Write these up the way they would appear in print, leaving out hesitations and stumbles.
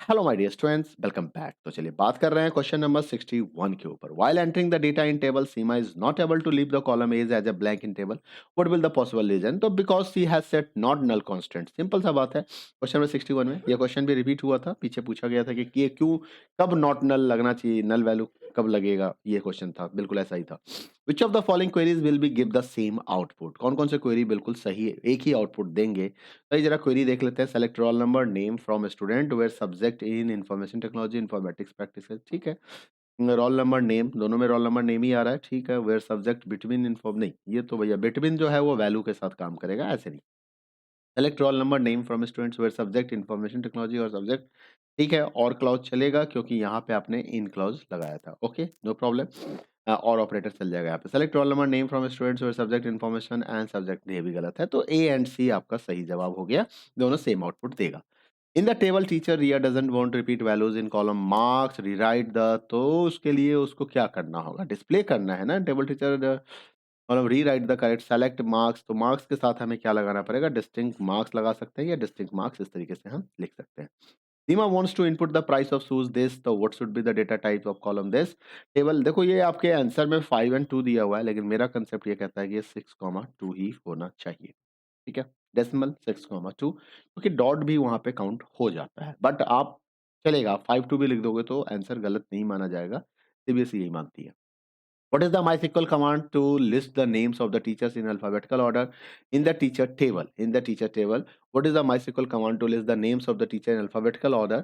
Hello my dear students, welcome back. तो चलिए बात कर रहे हैं क्वेश्चन नंबर 61 के ऊपर। While entering the data in table Seema is not able to leave the column as as a blank in table. What will the possible reason? तो because she has set not null constant. Simple सा बात है। Question number 61 में ये question भी repeat हुआ था, पीछे पूछा गया था कि ये क्यों, कब नॉट नल लगना चाहिए, नल वैल्यू कब लगेगा, ये क्वेश्चन था, बिल्कुल ऐसा ही था। Which of the following queries will be give the same output? कौन कौन से क्वेरी बिल्कुल सही है, एक ही आउटपुट देंगे? तो जरा क्वेरी देख लेते हैं। Select roll number name from student where subject in information technology informatics practice. ठीक है, रोल नंबर नेम, दोनों में रोल नंबर नेम ही आ रहा है। ठीक है, वेयर सब्जेक्ट बिटवीन इन्फॉर्म, नहीं ये तो भैया बिटवीन जो है वो वैल्यू के साथ काम करेगा, ऐसे नहीं। Select roll number name from students where subject information technology और सब्जेक्ट। ठीक है, और क्लाउज चलेगा क्योंकि यहाँ पे आपने इन क्लाउज लगाया था। Okay, no problem. और ऑपरेटर चल जाएगा यहाँ पे। Select roll number name from students where subject information and subject, ये भी गलत है। तो ए एंड सी आपका सही जवाब हो गया, दोनों सेम आउटपुट देगा। In the table teacher Riya doesn't want repeat values in column marks rewrite the, तो उसके लिए उसको क्या करना होगा? डिस्प्ले करना है ना। टेबल टीचर मतलब rewrite the correct, select marks, तो मार्क्स के साथ हमें क्या लगाना पड़ेगा? डिस्टिंक्ट मार्क्स लगा सकते हैं या डिस्टिंक्ट मार्क्स, इस तरीके से हम लिख सकते हैं। Dima wants to input the price of shoes this, तो what should be the data type of column this? Table देखो, ये आपके आंसर में 5 एंड 2 दिया हुआ है, लेकिन मेरा कंसेप्ट ये कहता है कि ये 6,2 ही होना चाहिए। ठीक है, डेसिमल 6,2, क्योंकि डॉट भी वहां पे काउंट हो जाता है। बट आप चलेगा 5 2 भी लिख दोगे तो आंसर गलत नहीं माना जाएगा, सीबीएसई यही मानती है। What is the MySQL command to list the names of the teachers in alphabetical order in the teacher table? In the teacher table, what is the MySQL command to list the names of the teacher in alphabetical order?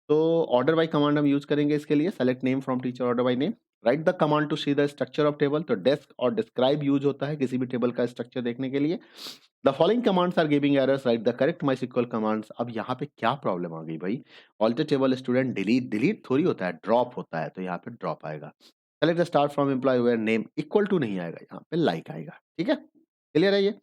तो order by command हम use करेंगे इसके लिए। select name from teacher order by name. Write the command to see the structure of table. तो desk और describe use होता है किसी भी टेबल का स्ट्रक्चर देखने के लिए। The following commands are giving errors. Write the correct MySQL commands. अब यहाँ पे क्या प्रॉब्लम आ गई भाई? Alter table student delete, delete थोड़ी होता है, drop होता है, तो यहाँ पे drop आएगा। Select the star from employ where name equal to नहीं आएगा, यहाँ पे लाइक आएगा। ठीक है, क्लियर है ये?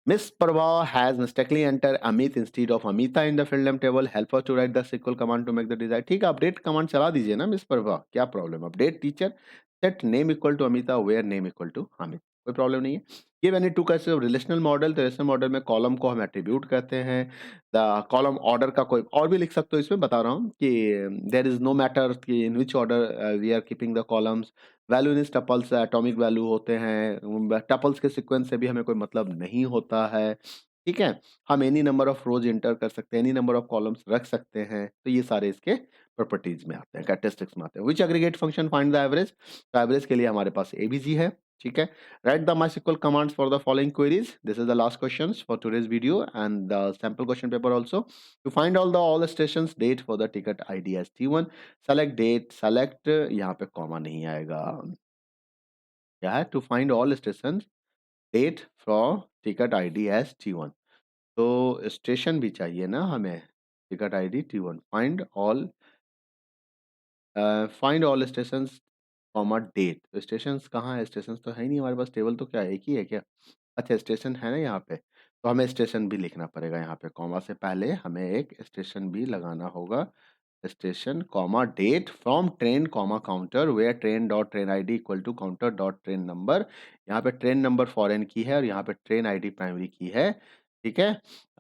Miss Prabha has mistakenly enter Amit instead of Amita in the field name table, help us to write the sequel command to make the desire. ठीक है, अपडेट कमांड चला दीजिए ना मिस प्रभा, क्या problem? Update teacher set name equal to Amita where name equal to Amit, कोई problem नहीं है। Give any two कैसे रिलेशनल मॉडल, तो रिलेशनल मॉडल में कॉलम को हम एट्रीब्यूट कहते हैं। द कॉलम ऑर्डर का कोई और भी लिख सकते हो, इसमें बता रहा हूँ कि देयर इज नो मैटर कि in which order we are keeping the columns. Value in tuples atomic value होते हैं, टपल्स के सीक्वेंस से भी हमें कोई मतलब नहीं होता है। ठीक है, हम any number of rose inter कर सकते हैं, एनी नंबर ऑफ कॉलम्स रख सकते हैं, तो ये सारे इसके प्रॉपर्टीज में आते हैं, कैरेक्टरिस्टिक्स में आते हैं। Which aggregate function find the average, तो एवरेज के लिए हमारे पास एबीजी है। ठीक है, write the MySQL commands for the following queries. This is the last questions for today's video and the sample question paper also. To find all the stations date for the ticket ID as T1, select date, select, यहाँ पे comma नहीं आएगा, क्या है? To find all station date for ticket ID as T1, तो station भी चाहिए ना हमें। Ticket ID T1, find all station comma date. तो स्टेशन कहाँ है? स्टेशन तो है ही नहीं हमारे पास, टेबल तो क्या एक ही है क्या? अच्छा, स्टेशन है ना यहाँ पे, तो हमें स्टेशन भी लिखना पड़ेगा। यहाँ पे कॉमा से पहले हमें एक स्टेशन भी लगाना होगा। Station comma date from train comma counter where train dot train ID equal to counter dot train number. यहाँ पे ट्रेन नंबर फॉरेन की है और यहाँ पे ट्रेन आईडी प्राइमरी की है। ठीक है,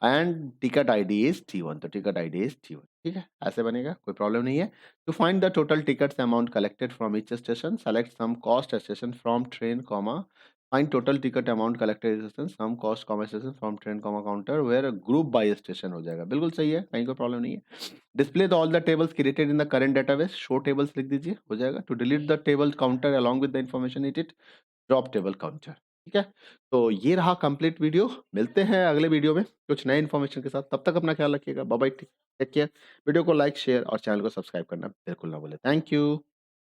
and ticket ID is T1, तो टिकट आईडी इज T1। ठीक है, ऐसे बनेगा, कोई प्रॉब्लम नहीं है। To find the total tickets amount collected from each station, select sum cost station from train comma find total ticket amount collected station sum cost comma station from train comma counter where group by station हो जाएगा। बिल्कुल सही है, कहीं कोई problem नहीं है। Display the all the tables created in the current database, show tables लिख दीजिए, हो जाएगा। To delete the table counter along with the information it drop table counter. ठीक है, तो ये रहा कंप्लीट वीडियो। मिलते हैं अगले वीडियो में कुछ नए इन्फॉर्मेशन के साथ, तब तक अपना ख्याल रखिएगा। Bye bye, take care. Video को लाइक शेयर और चैनल को सब्सक्राइब करना बिल्कुल ना भूलें। Thank you.